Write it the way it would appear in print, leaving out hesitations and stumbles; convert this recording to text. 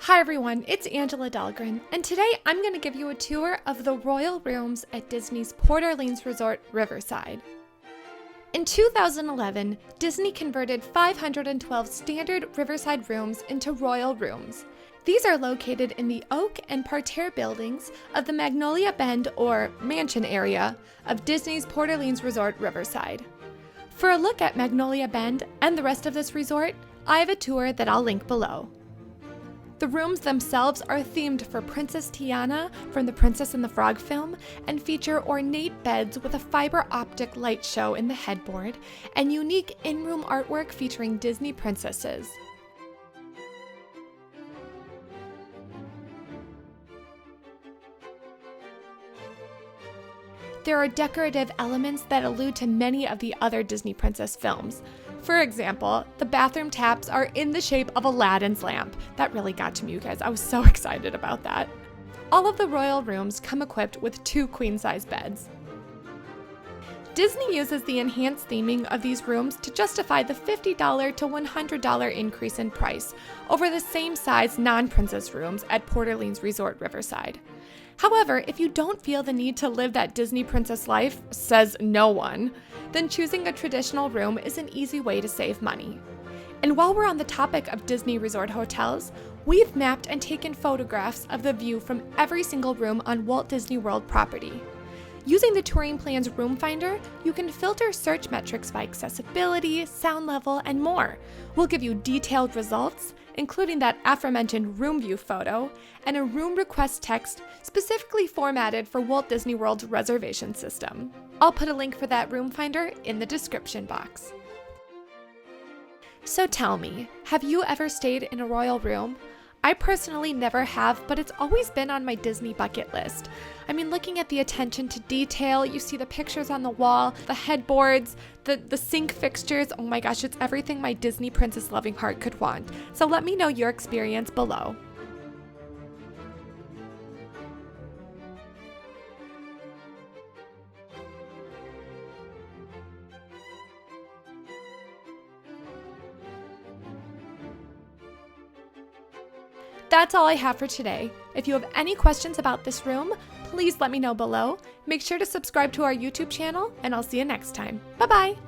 Hi everyone, it's Angela Dahlgren, and today I'm going to give you a tour of the Royal Rooms at Disney's Port Orleans Resort, Riverside. In 2011, Disney converted 512 standard Riverside rooms into Royal Rooms. These are located in the oak and parterre buildings of the Magnolia Bend or Mansion area of Disney's Port Orleans Resort, Riverside. For a look at Magnolia Bend and the rest of this resort, I have a tour that I'll link below. The rooms themselves are themed for Princess Tiana from the Princess and the Frog film and feature ornate beds with a fiber optic light show in the headboard and unique in-room artwork featuring Disney princesses. There are decorative elements that allude to many of the other Disney princess films. For example, the bathroom taps are in the shape of Aladdin's lamp. That really got to me, you guys. I was so excited about that. All of the royal rooms come equipped with 2 queen-size beds. Disney uses the enhanced theming of these rooms to justify the $50 to $100 increase in price over the same size non-princess rooms at Port Orleans Resort Riverside. However, if you don't feel the need to live that Disney princess life, says no one, then choosing a traditional room is an easy way to save money. And while we're on the topic of Disney resort hotels, we've mapped and taken photographs of the view from every single room on Walt Disney World property. Using the TouringPlans room finder, you can filter search metrics by accessibility, sound level, and more. We'll give you detailed results, including that aforementioned room view photo, and a room request text specifically formatted for Walt Disney World's reservation system. I'll put a link for that room finder in the description box. So tell me, have you ever stayed in a royal room? I personally never have, but it's always been on my Disney bucket list. I mean, looking at the attention to detail, you see the pictures on the wall, the headboards, the sink fixtures. Oh my gosh, it's everything my Disney princess loving heart could want. So let me know your experience below. That's all I have for today. If you have any questions about this room, please let me know below. Make sure to subscribe to our YouTube channel, and I'll see you next time. Bye-bye!